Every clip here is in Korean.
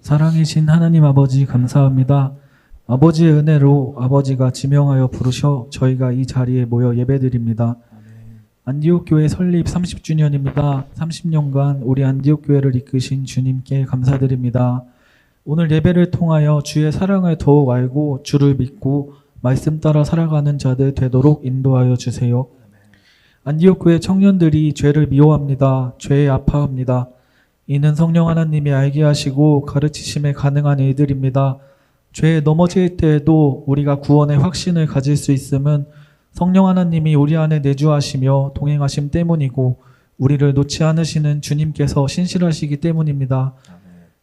사랑이신 하나님 아버지 감사합니다. 아버지의 은혜로 아버지가 지명하여 부르셔 저희가 이 자리에 모여 예배드립니다. 안디옥 교회 설립 30주년입니다. 30년간 우리 안디옥 교회를 이끄신 주님께 감사드립니다. 오늘 예배를 통하여 주의 사랑을 더욱 알고 주를 믿고 말씀 따라 살아가는 자들 되도록 인도하여 주세요. 안디옥 교회 청년들이 죄를 미워합니다. 죄에 아파합니다. 이는 성령 하나님이 알게 하시고 가르치심에 가능한 일들입니다. 죄에 넘어질 때에도 우리가 구원의 확신을 가질 수 있음은 성령 하나님이 우리 안에 내주하시며 동행하심 때문이고 우리를 놓지 않으시는 주님께서 신실하시기 때문입니다.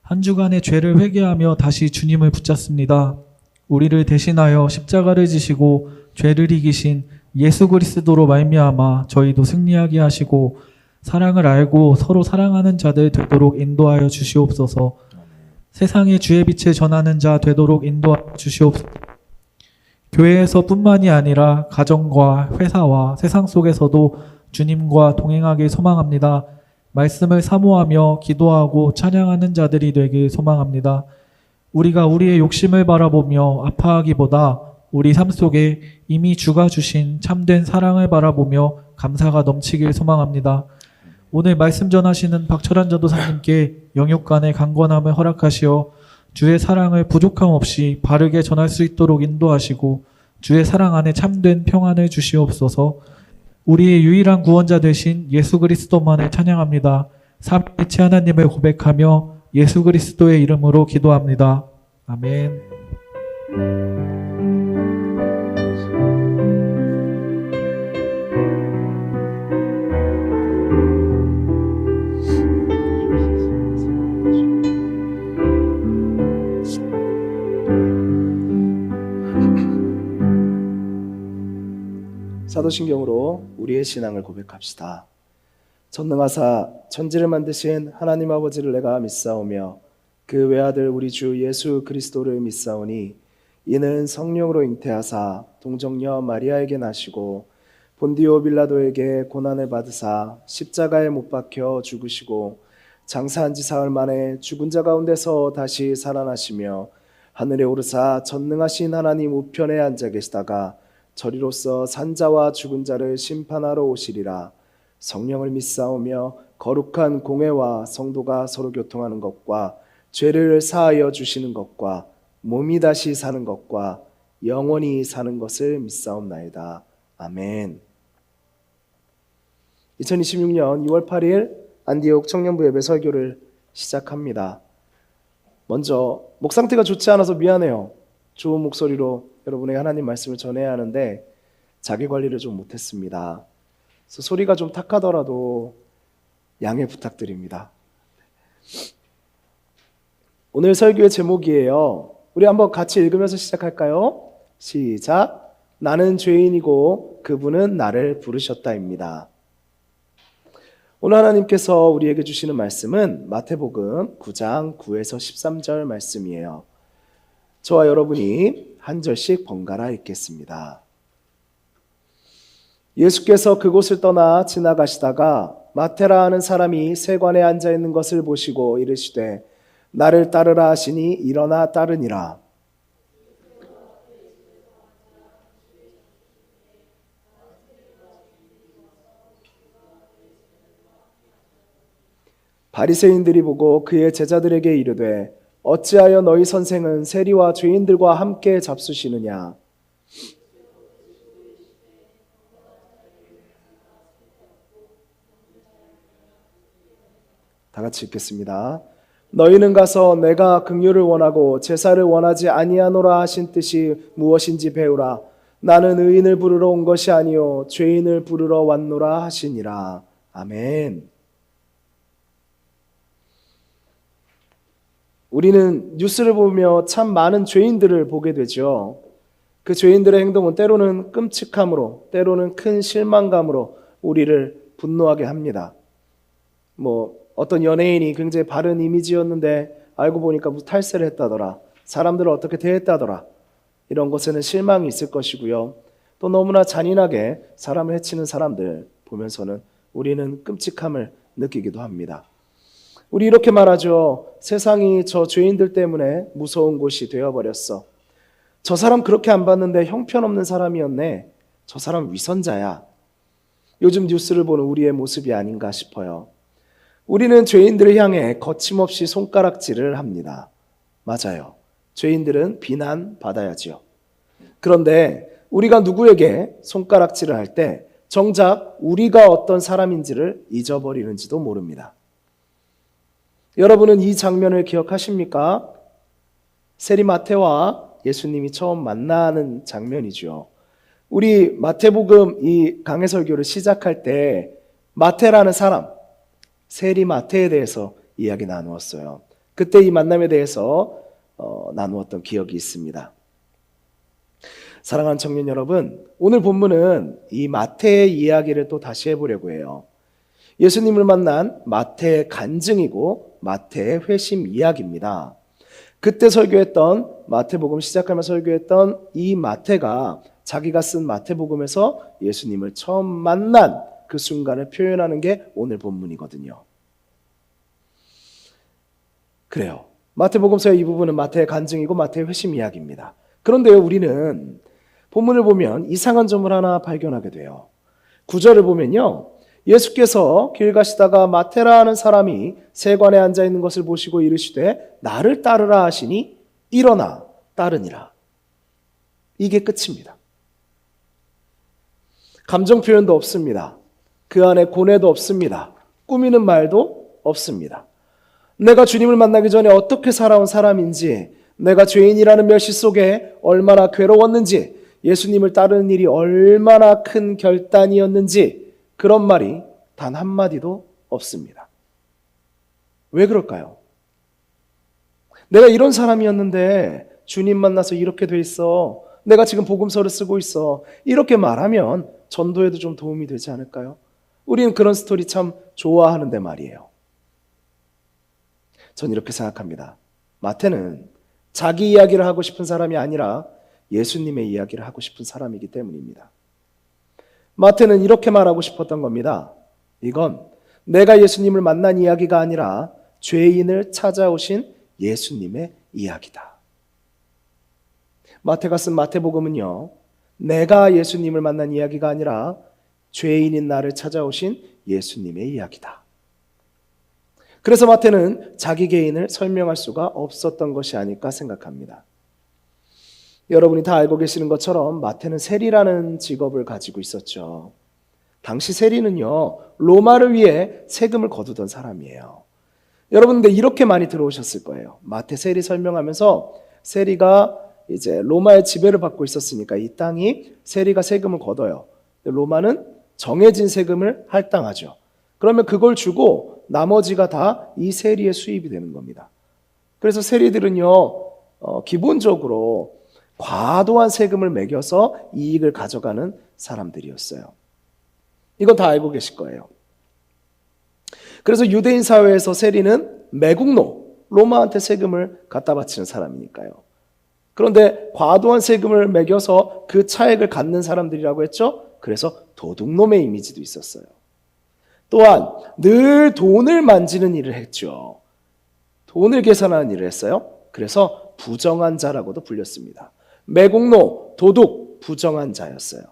한 주간의 죄를 회개하며 다시 주님을 붙잡습니다. 우리를 대신하여 십자가를 지시고 죄를 이기신 예수 그리스도로 말미암아 저희도 승리하게 하시고 사랑을 알고 서로 사랑하는 자들 되도록 인도하여 주시옵소서. 세상에 주의 빛을 전하는 자 되도록 인도하여 주시옵소서. 교회에서 뿐만이 아니라 가정과 회사와 세상 속에서도 주님과 동행하길 소망합니다. 말씀을 사모하며 기도하고 찬양하는 자들이 되길 소망합니다. 우리가 우리의 욕심을 바라보며 아파하기보다 우리 삶 속에 이미 주가 주신 참된 사랑을 바라보며 감사가 넘치길 소망합니다. 오늘 말씀 전하시는 박철환 전도사님께 영육간의 강건함을 허락하시어 주의 사랑을 부족함 없이 바르게 전할 수 있도록 인도하시고 주의 사랑 안에 참된 평안을 주시옵소서. 우리의 유일한 구원자 되신 예수 그리스도만을 찬양합니다. 삼위일체 하나님을 고백하며 예수 그리스도의 이름으로 기도합니다. 아멘. 사도신경으로 우리의 신앙을 고백합시다. 전능하사 천지를 만드신 하나님 아버지를 내가 믿사오며 그 외아들 우리 주 예수 그리스도를 믿사오니 이는 성령으로 잉태하사 동정녀 마리아에게 나시고 본디오 빌라도에게 고난을 받으사 십자가에 못 박혀 죽으시고 장사한 지 사흘 만에 죽은 자 가운데서 다시 살아나시며 하늘에 오르사 전능하신 하나님 우편에 앉아 계시다가 저리로서 산자와 죽은 자를 심판하러 오시리라. 성령을 믿사오며 거룩한 공회와 성도가 서로 교통하는 것과 죄를 사하여 주시는 것과 몸이 다시 사는 것과 영원히 사는 것을 믿사옵나이다. 아멘. 2026년 2월 8일 안디옥 청년부 예배 설교를 시작합니다. 먼저 목 상태가 좋지 않아서 미안해요. 좋은 목소리로 여러분에게 하나님 말씀을 전해야 하는데 자기 관리를 좀 못했습니다. 그래서 소리가 좀 탁하더라도 양해 부탁드립니다. 오늘 설교의 제목이에요. 우리 한번 같이 읽으면서 시작할까요? 시작. 나는 죄인이고 그분은 나를 부르셨다입니다. 오늘 하나님께서 우리에게 주시는 말씀은 마태복음 9장 9에서 13절 말씀이에요. 저와 여러분이 한 절씩 번갈아 읽겠습니다. 예수께서 그곳을 떠나 지나가시다가 마테라 하는 사람이 세관에 앉아 있는 것을 보시고 이르시되 나를 따르라 하시니 일어나 따르니라. 바리새인들이 보고 그의 제자들에게 이르되 어찌하여 너희 선생은 세리와 죄인들과 함께 잡수시느냐? 다 같이 읽겠습니다. 너희는 가서 내가 긍휼을 원하고 제사를 원하지 아니하노라 하신 뜻이 무엇인지 배우라. 나는 의인을 부르러 온 것이 아니요 죄인을 부르러 왔노라 하시니라. 아멘. 우리는 뉴스를 보며 참 많은 죄인들을 보게 되죠. 그 죄인들의 행동은 때로는 끔찍함으로, 때로는 큰 실망감으로 우리를 분노하게 합니다. 어떤 연예인이 굉장히 바른 이미지였는데 알고 보니까 무슨 탈세를 했다더라, 사람들을 어떻게 대했다더라, 이런 것에는 실망이 있을 것이고요. 또 너무나 잔인하게 사람을 해치는 사람들 보면서는 우리는 끔찍함을 느끼기도 합니다. 우리 이렇게 말하죠. 세상이 저 죄인들 때문에 무서운 곳이 되어버렸어. 저 사람 그렇게 안 봤는데 형편없는 사람이었네. 저 사람 위선자야. 요즘 뉴스를 보는 우리의 모습이 아닌가 싶어요. 우리는 죄인들을 향해 거침없이 손가락질을 합니다. 맞아요. 죄인들은 비난받아야지요. 그런데 우리가 누구에게 손가락질을 할 때 정작 우리가 어떤 사람인지를 잊어버리는지도 모릅니다. 여러분은 이 장면을 기억하십니까? 세리 마태와 예수님이 처음 만나는 장면이죠. 우리 마태복음 이 강해 설교를 시작할 때 마태라는 사람, 세리 마태에 대해서 이야기 나누었어요. 그때 이 만남에 대해서 나누었던 기억이 있습니다. 사랑하는 청년 여러분, 오늘 본문은 이 마태의 이야기를 또 다시 해보려고 해요. 예수님을 만난 마태의 간증이고 마태의 회심 이야기입니다. 그때 설교했던 마태복음 시작하며 설교했던 이 마태가 자기가 쓴 마태복음에서 예수님을 처음 만난 그 순간을 표현하는 게 오늘 본문이거든요. 그래요. 마태복음서의 이 부분은 마태의 간증이고 마태의 회심 이야기입니다. 그런데요, 우리는 본문을 보면 이상한 점을 하나 발견하게 돼요. 9절을 보면요, 예수께서 길 가시다가 마태라는 사람이 세관에 앉아 있는 것을 보시고 이르시되 나를 따르라 하시니 일어나 따르니라. 이게 끝입니다. 감정 표현도 없습니다. 그 안에 고뇌도 없습니다. 꾸미는 말도 없습니다. 내가 주님을 만나기 전에 어떻게 살아온 사람인지, 내가 죄인이라는 멸시 속에 얼마나 괴로웠는지, 예수님을 따르는 일이 얼마나 큰 결단이었는지 그런 말이 단 한마디도 없습니다. 왜 그럴까요? 내가 이런 사람이었는데 주님 만나서 이렇게 돼 있어. 내가 지금 복음서를 쓰고 있어. 이렇게 말하면 전도에도 좀 도움이 되지 않을까요? 우리는 그런 스토리 참 좋아하는데 말이에요. 전 이렇게 생각합니다. 마태는 자기 이야기를 하고 싶은 사람이 아니라 예수님의 이야기를 하고 싶은 사람이기 때문입니다. 마태는 이렇게 말하고 싶었던 겁니다. 이건 내가 예수님을 만난 이야기가 아니라 죄인을 찾아오신 예수님의 이야기다. 마태가 쓴 마태복음은요, 내가 예수님을 만난 이야기가 아니라 죄인인 나를 찾아오신 예수님의 이야기다. 그래서 마태는 자기 개인을 설명할 수가 없었던 것이 아닐까 생각합니다. 여러분이 다 알고 계시는 것처럼 마태는 세리라는 직업을 가지고 있었죠. 당시 세리는요, 로마를 위해 세금을 거두던 사람이에요. 여러분들 이렇게 많이 들어오셨을 거예요. 마태 세리 설명하면서 세리가 이제 로마의 지배를 받고 있었으니까 이 땅이 세리가 세금을 걷어요. 로마는 정해진 세금을 할당하죠. 그러면 그걸 주고 나머지가 다 이 세리의 수입이 되는 겁니다. 그래서 세리들은요, 기본적으로 과도한 세금을 매겨서 이익을 가져가는 사람들이었어요. 이건 다 알고 계실 거예요. 그래서 유대인 사회에서 세리는 매국노, 로마한테 세금을 갖다 바치는 사람이니까요. 그런데 과도한 세금을 매겨서 그 차액을 갖는 사람들이라고 했죠. 그래서 도둑놈의 이미지도 있었어요. 또한 늘 돈을 만지는 일을 했죠. 돈을 계산하는 일을 했어요. 그래서 부정한 자라고도 불렸습니다. 매국노, 도둑, 부정한 자였어요.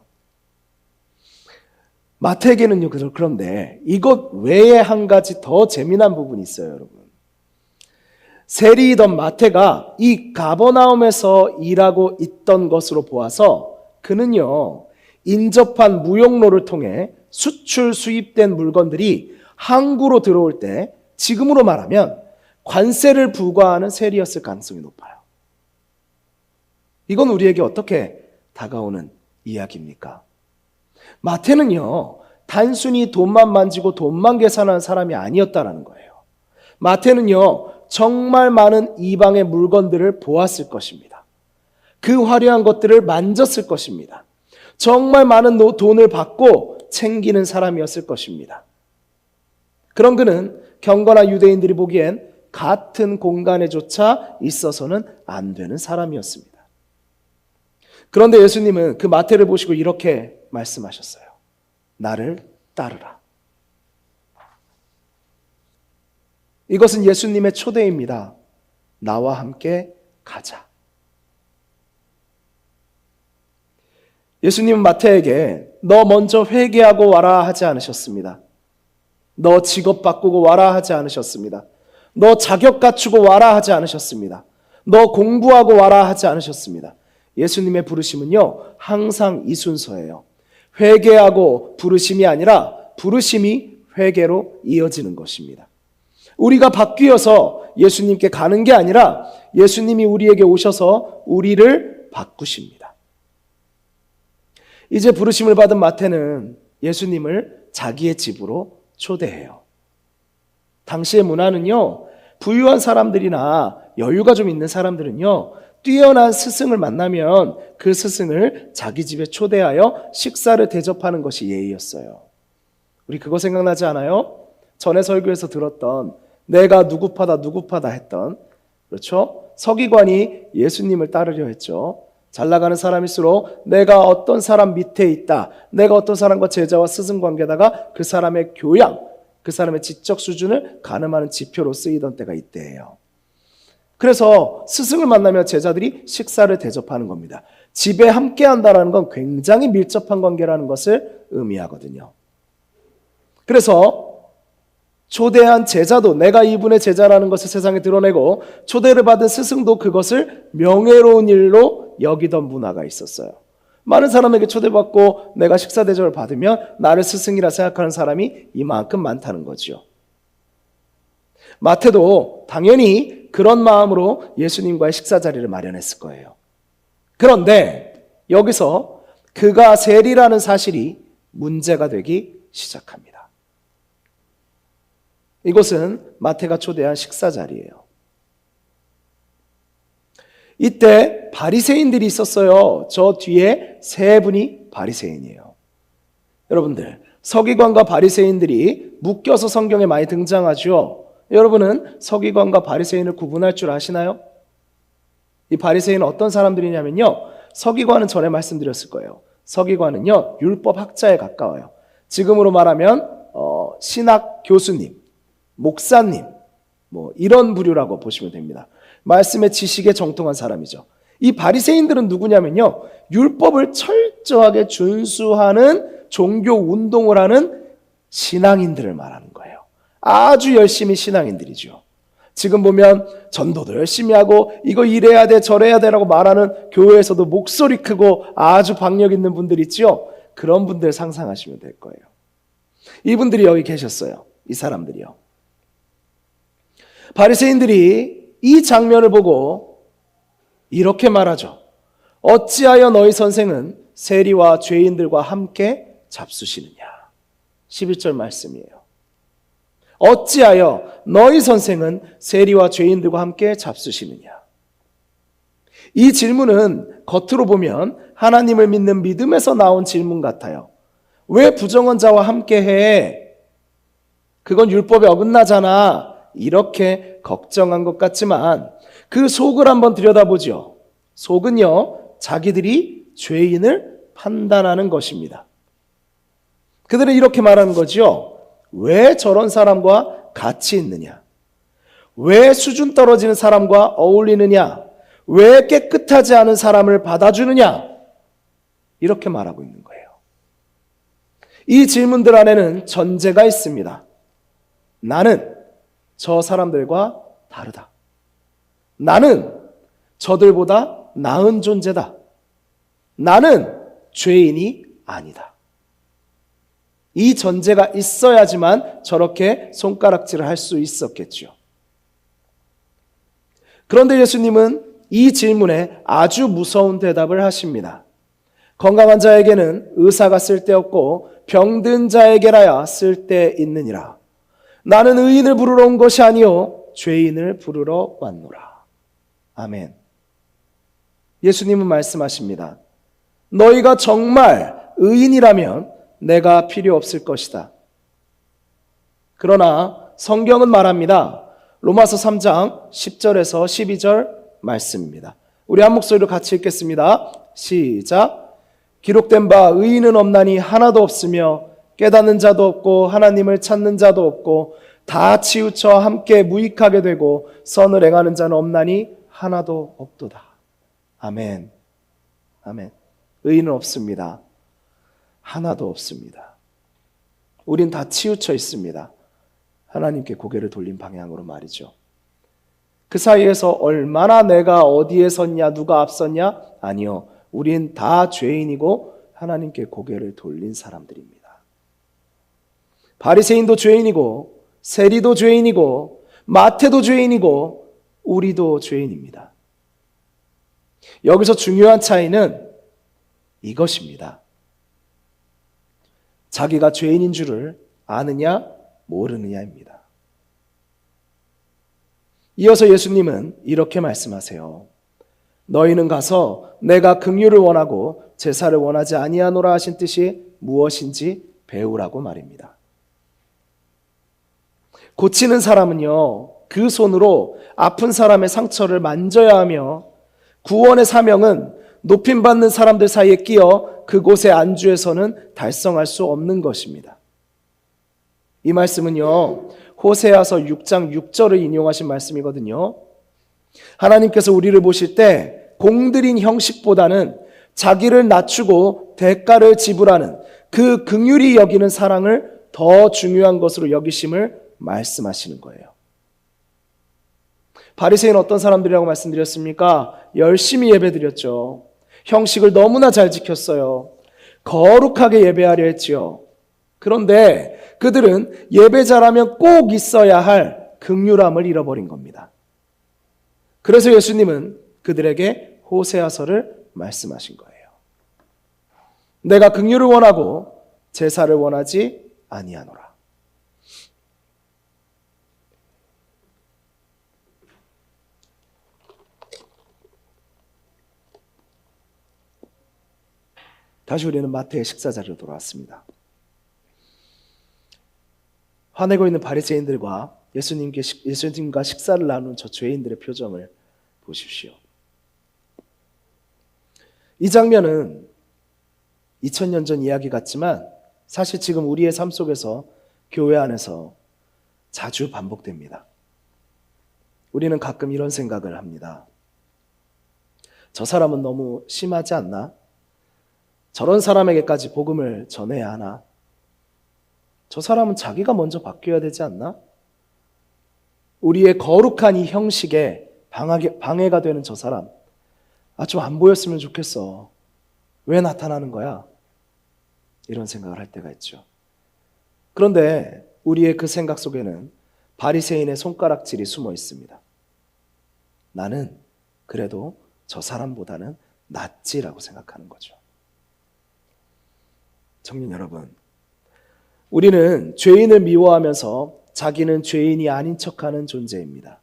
마태에게는요, 그런데 이것 외에 한 가지 더 재미난 부분이 있어요, 여러분. 세리이던 마태가 이 가버나움에서 일하고 있던 것으로 보아서 그는요, 인접한 무역로를 통해 수출 수입된 물건들이 항구로 들어올 때 지금으로 말하면 관세를 부과하는 세리였을 가능성이 높아요. 이건 우리에게 어떻게 다가오는 이야기입니까? 마태는요, 단순히 돈만 만지고 돈만 계산하는 사람이 아니었다라는 거예요. 마태는요, 정말 많은 이방의 물건들을 보았을 것입니다. 그 화려한 것들을 만졌을 것입니다. 정말 많은 돈을 받고 챙기는 사람이었을 것입니다. 그런 그는 경건한 유대인들이 보기엔 같은 공간에조차 있어서는 안 되는 사람이었습니다. 그런데 예수님은 그 마태를 보시고 이렇게 말씀하셨어요. 나를 따르라. 이것은 예수님의 초대입니다. 나와 함께 가자. 예수님은 마태에게 너 먼저 회개하고 와라 하지 않으셨습니다. 너 직업 바꾸고 와라 하지 않으셨습니다. 너 자격 갖추고 와라 하지 않으셨습니다. 너 공부하고 와라 하지 않으셨습니다. 예수님의 부르심은요, 항상 이 순서예요. 회개하고 부르심이 아니라 부르심이 회개로 이어지는 것입니다. 우리가 바뀌어서 예수님께 가는 게 아니라 예수님이 우리에게 오셔서 우리를 바꾸십니다. 이제 부르심을 받은 마태는 예수님을 자기의 집으로 초대해요. 당시의 문화는요, 부유한 사람들이나 여유가 좀 있는 사람들은요, 뛰어난 스승을 만나면 그 스승을 자기 집에 초대하여 식사를 대접하는 것이 예의였어요. 우리 그거 생각나지 않아요? 전에 설교에서 들었던 내가 누구파다 했던, 그렇죠? 서기관이 예수님을 따르려 했죠. 잘 나가는 사람일수록 내가 어떤 사람 밑에 있다, 내가 어떤 사람과 제자와 스승 관계다가 그 사람의 교양, 그 사람의 지적 수준을 가늠하는 지표로 쓰이던 때가 이때예요. 그래서 스승을 만나면 제자들이 식사를 대접하는 겁니다. 집에 함께 한다는 건 굉장히 밀접한 관계라는 것을 의미하거든요. 그래서 초대한 제자도 내가 이분의 제자라는 것을 세상에 드러내고, 초대를 받은 스승도 그것을 명예로운 일로 여기던 문화가 있었어요. 많은 사람에게 초대받고 내가 식사 대접을 받으면 나를 스승이라 생각하는 사람이 이만큼 많다는 거죠. 마태도 당연히 그런 마음으로 예수님과의 식사 자리를 마련했을 거예요. 그런데 여기서 그가 세리라는 사실이 문제가 되기 시작합니다. 이곳은 마태가 초대한 식사 자리예요. 이때 바리새인들이 있었어요. 저 뒤에 세 분이 바리새인이에요. 여러분들, 서기관과 바리새인들이 묶여서 성경에 많이 등장하죠. 여러분은 서기관과 바리새인을 구분할 줄 아시나요? 이 바리새인은 어떤 사람들이냐면요, 서기관은 전에 말씀드렸을 거예요. 서기관은요, 율법 학자에 가까워요. 지금으로 말하면 신학 교수님, 목사님, 이런 부류라고 보시면 됩니다. 말씀의 지식에 정통한 사람이죠. 이 바리새인들은 누구냐면요, 율법을 철저하게 준수하는 종교 운동을 하는 신앙인들을 말하는 거예요. 아주 열심히 신앙인들이죠. 지금 보면 전도도 열심히 하고 이거 이래야 돼 저래야 돼라고 말하는 교회에서도 목소리 크고 아주 박력 있는 분들 있죠. 그런 분들 상상하시면 될 거예요. 이분들이 여기 계셨어요. 이 사람들이요. 바리새인들이 이 장면을 보고 이렇게 말하죠. 어찌하여 너희 선생은 세리와 죄인들과 함께 잡수시느냐. 11절 말씀이에요. 어찌하여 너희 선생은 세리와 죄인들과 함께 잡수시느냐. 이 질문은 겉으로 보면 하나님을 믿는 믿음에서 나온 질문 같아요. 왜 부정한 자와 함께 해? 그건 율법에 어긋나잖아. 이렇게 걱정한 것 같지만 그 속을 한번 들여다보죠. 속은요, 자기들이 죄인을 판단하는 것입니다. 그들은 이렇게 말하는 거죠. 왜 저런 사람과 같이 있느냐? 왜 수준 떨어지는 사람과 어울리느냐? 왜 깨끗하지 않은 사람을 받아주느냐? 이렇게 말하고 있는 거예요. 이 질문들 안에는 전제가 있습니다. 나는 저 사람들과 다르다. 나는 저들보다 나은 존재다. 나는 죄인이 아니다. 이 전제가 있어야지만 저렇게 손가락질을 할 수 있었겠죠. 그런데 예수님은 이 질문에 아주 무서운 대답을 하십니다. 건강한 자에게는 의사가 쓸데없고 병든 자에게라야 쓸데있느니라. 나는 의인을 부르러 온 것이 아니요 죄인을 부르러 왔노라. 아멘. 예수님은 말씀하십니다. 너희가 정말 의인이라면 내가 필요 없을 것이다. 그러나 성경은 말합니다. 로마서 3장 10절에서 12절 말씀입니다. 우리 한 목소리로 같이 읽겠습니다. 시작. 기록된 바 의인은 없나니 하나도 없으며 깨닫는 자도 없고 하나님을 찾는 자도 없고 다 치우쳐 함께 무익하게 되고 선을 행하는 자는 없나니 하나도 없도다. 아멘. 아멘. 의인은 없습니다. 하나도 없습니다. 우린 다 치우쳐 있습니다. 하나님께 고개를 돌린 방향으로 말이죠. 그 사이에서 얼마나 내가 어디에 섰냐, 누가 앞섰냐? 아니요. 우린 다 죄인이고 하나님께 고개를 돌린 사람들입니다. 바리새인도 죄인이고 세리도 죄인이고 마태도 죄인이고 우리도 죄인입니다. 여기서 중요한 차이는 이것입니다. 자기가 죄인인 줄을 아느냐 모르느냐입니다. 이어서 예수님은 이렇게 말씀하세요. 너희는 가서 내가 긍휼을 원하고 제사를 원하지 아니하노라 하신 뜻이 무엇인지 배우라고 말입니다. 고치는 사람은요, 그 손으로 아픈 사람의 상처를 만져야 하며 구원의 사명은 높임받는 사람들 사이에 끼어 그곳에 안주해서는 달성할 수 없는 것입니다. 이 말씀은요, 호세아서 6장 6절을 인용하신 말씀이거든요. 하나님께서 우리를 보실 때 공들인 형식보다는 자기를 낮추고 대가를 지불하는 그 긍휼히 여기는 사랑을 더 중요한 것으로 여기심을 말씀하시는 거예요. 바리새인은 어떤 사람들이라고 말씀드렸습니까? 열심히 예배드렸죠. 형식을 너무나 잘 지켰어요. 거룩하게 예배하려 했지요. 그런데 그들은 예배자라면 꼭 있어야 할 긍휼함을 잃어버린 겁니다. 그래서 예수님은 그들에게 호세아서를 말씀하신 거예요. 내가 긍휼을 원하고 제사를 원하지 아니하노라. 다시 우리는 마태의 식사 자리로 돌아왔습니다. 화내고 있는 바리새인들과 예수님과 식사를 나눈 저 죄인들의 표정을 보십시오. 이 장면은 2000년 전 이야기 같지만 사실 지금 우리의 삶 속에서 교회 안에서 자주 반복됩니다. 우리는 가끔 이런 생각을 합니다. 저 사람은 너무 심하지 않나? 저런 사람에게까지 복음을 전해야 하나? 저 사람은 자기가 먼저 바뀌어야 되지 않나? 우리의 거룩한 이 형식에 방해가 되는 저 사람, 좀 안 보였으면 좋겠어. 왜 나타나는 거야? 이런 생각을 할 때가 있죠. 그런데 우리의 그 생각 속에는 바리새인의 손가락질이 숨어 있습니다. 나는 그래도 저 사람보다는 낫지라고 생각하는 거죠. 청년 여러분, 우리는 죄인을 미워하면서 자기는 죄인이 아닌 척하는 존재입니다.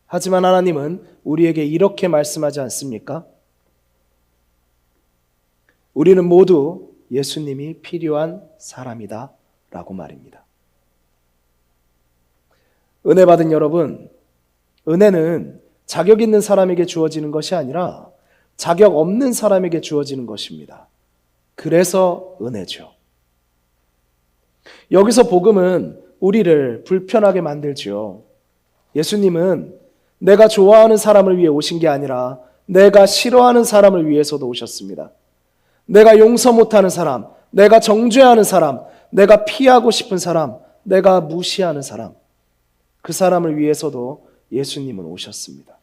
하지만 하나님은 우리에게 이렇게 말씀하지 않습니까? 우리는 모두 예수님이 필요한 사람이다 라고 말입니다. 은혜 받은 여러분, 은혜는 자격 있는 사람에게 주어지는 것이 아니라 자격 없는 사람에게 주어지는 것입니다. 그래서 은혜죠. 여기서 복음은 우리를 불편하게 만들지요. 예수님은 내가 좋아하는 사람을 위해 오신 게 아니라 내가 싫어하는 사람을 위해서도 오셨습니다. 내가 용서 못하는 사람, 내가 정죄하는 사람, 내가 피하고 싶은 사람, 내가 무시하는 사람, 그 사람을 위해서도 예수님은 오셨습니다.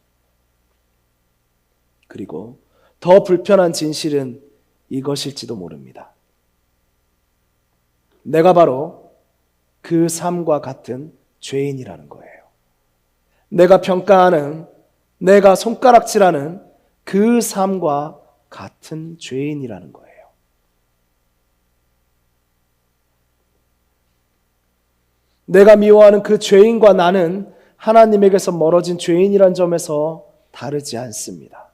그리고 더 불편한 진실은 이것일지도 모릅니다. 내가 바로 그 삶과 같은 죄인이라는 거예요. 내가 평가하는, 내가 손가락질하는 그 삶과 같은 죄인이라는 거예요. 내가 미워하는 그 죄인과 나는 하나님에게서 멀어진 죄인이란 점에서 다르지 않습니다.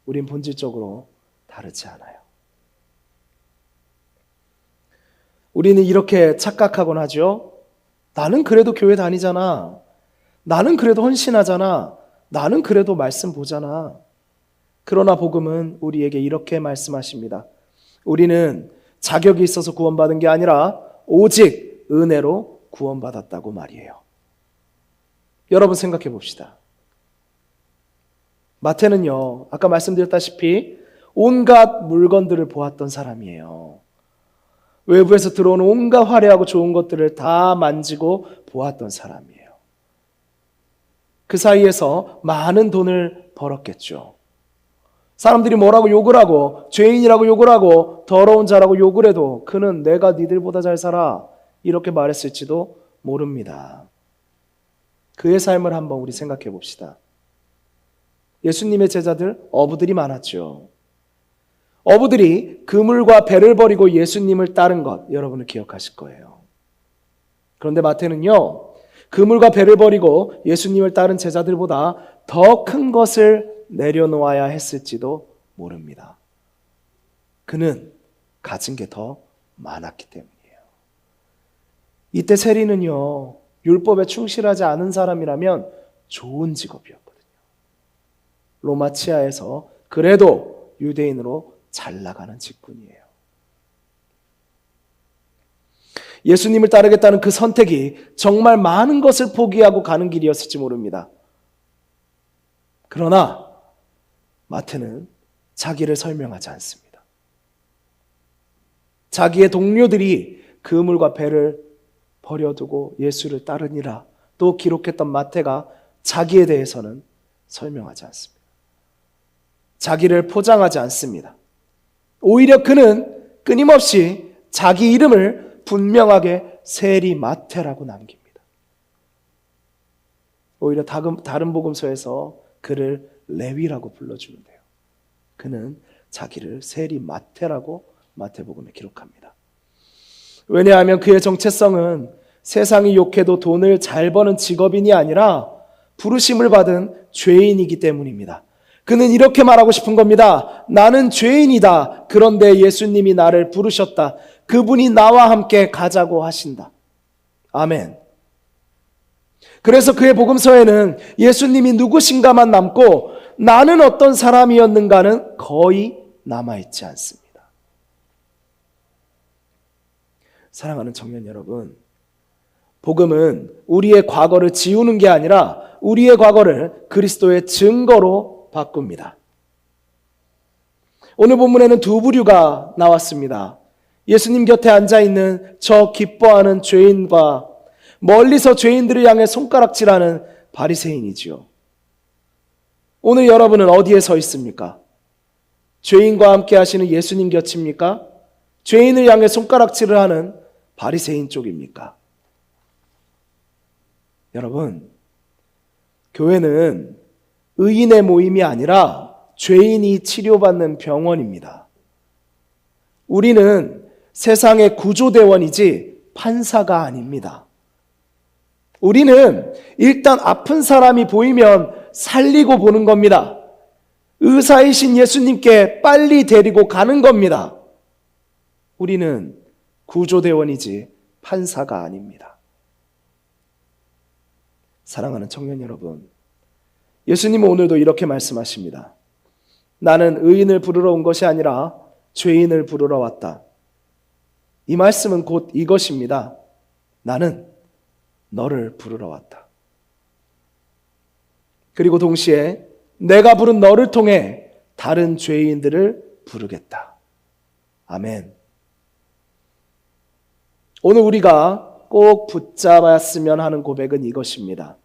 우린 본질적으로 다르지 않아요. 우리는 이렇게 착각하곤 하죠. 나는 그래도 교회 다니잖아. 나는 그래도 헌신하잖아. 나는 그래도 말씀 보잖아. 그러나 복음은 우리에게 이렇게 말씀하십니다. 우리는 자격이 있어서 구원받은 게 아니라 오직 은혜로 구원받았다고 말이에요. 여러분 생각해 봅시다. 마태는요, 아까 말씀드렸다시피 온갖 물건들을 보았던 사람이에요. 외부에서 들어오는 온갖 화려하고 좋은 것들을 다 만지고 보았던 사람이에요. 그 사이에서 많은 돈을 벌었겠죠. 사람들이 뭐라고 욕을 하고 죄인이라고 욕을 하고 더러운 자라고 욕을 해도 그는 내가 니들보다 잘 살아 이렇게 말했을지도 모릅니다. 그의 삶을 한번 우리 생각해 봅시다. 예수님의 제자들 어부들이 많았죠. 어부들이 그물과 배를 버리고 예수님을 따른 것 여러분은 기억하실 거예요. 그런데 마태는요, 그물과 배를 버리고 예수님을 따른 제자들보다 더 큰 것을 내려놓아야 했을지도 모릅니다. 그는 가진 게 더 많았기 때문이에요. 이때 세리는요, 율법에 충실하지 않은 사람이라면 좋은 직업이었거든요. 로마 치하에서 그래도 유대인으로 잘 나가는 직분이에요. 예수님을 따르겠다는 그 선택이 정말 많은 것을 포기하고 가는 길이었을지 모릅니다. 그러나 마태는 자기를 설명하지 않습니다. 자기의 동료들이 그물과 배를 버려두고 예수를 따르니라 또 기록했던 마태가 자기에 대해서는 설명하지 않습니다. 자기를 포장하지 않습니다. 오히려 그는 끊임없이 자기 이름을 분명하게 세리 마태라고 남깁니다. 오히려 다른 복음서에서 그를 레위라고 불러주는데요. 그는 자기를 세리 마태라고 마태복음에 기록합니다. 왜냐하면 그의 정체성은 세상이 욕해도 돈을 잘 버는 직업인이 아니라 부르심을 받은 죄인이기 때문입니다. 그는 이렇게 말하고 싶은 겁니다. 나는 죄인이다. 그런데 예수님이 나를 부르셨다. 그분이 나와 함께 가자고 하신다. 아멘. 그래서 그의 복음서에는 예수님이 누구신가만 남고 나는 어떤 사람이었는가는 거의 남아있지 않습니다. 사랑하는 청년 여러분, 복음은 우리의 과거를 지우는 게 아니라 우리의 과거를 그리스도의 증거로 바꿉니다. 오늘 본문에는 두 부류가 나왔습니다. 예수님 곁에 앉아있는 저 기뻐하는 죄인과 멀리서 죄인들을 향해 손가락질하는 바리새인이지요. 오늘 여러분은 어디에 서 있습니까? 죄인과 함께 하시는 예수님 곁입니까? 죄인을 향해 손가락질을 하는 바리새인 쪽입니까? 여러분, 교회는 의인의 모임이 아니라 죄인이 치료받는 병원입니다. 우리는 세상의 구조대원이지 판사가 아닙니다. 우리는 일단 아픈 사람이 보이면 살리고 보는 겁니다. 의사이신 예수님께 빨리 데리고 가는 겁니다. 우리는 구조대원이지 판사가 아닙니다. 사랑하는 청년 여러분, 예수님은 오늘도 이렇게 말씀하십니다. 나는 의인을 부르러 온 것이 아니라 죄인을 부르러 왔다. 이 말씀은 곧 이것입니다. 나는 너를 부르러 왔다. 그리고 동시에 내가 부른 너를 통해 다른 죄인들을 부르겠다. 아멘. 오늘 우리가 꼭 붙잡았으면 하는 고백은 이것입니다.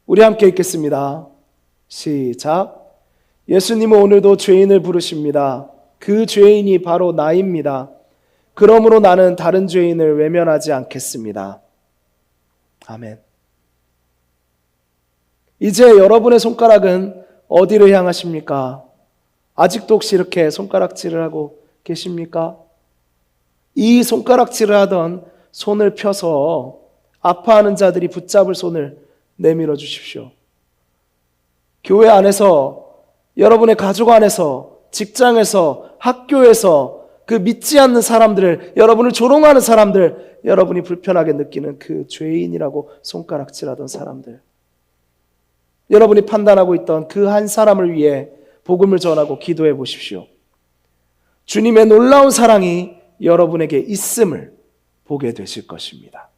우리 함께 읽겠습니다. 시작. 예수님은 오늘도 죄인을 부르십니다. 그 죄인이 바로 나입니다. 그러므로 나는 다른 죄인을 외면하지 않겠습니다. 아멘. 이제 여러분의 손가락은 어디를 향하십니까? 아직도 혹시 이렇게 손가락질을 하고 계십니까? 이 손가락질을 하던 손을 펴서 아파하는 자들이 붙잡을 손을 내밀어 주십시오. 교회 안에서, 여러분의 가족 안에서, 직장에서, 학교에서 그 믿지 않는 사람들을, 여러분을 조롱하는 사람들, 여러분이 불편하게 느끼는 그 죄인이라고 손가락질하던 사람들, 여러분이 판단하고 있던 그 한 사람을 위해 복음을 전하고 기도해 보십시오. 주님의 놀라운 사랑이 여러분에게 있음을 보게 되실 것입니다.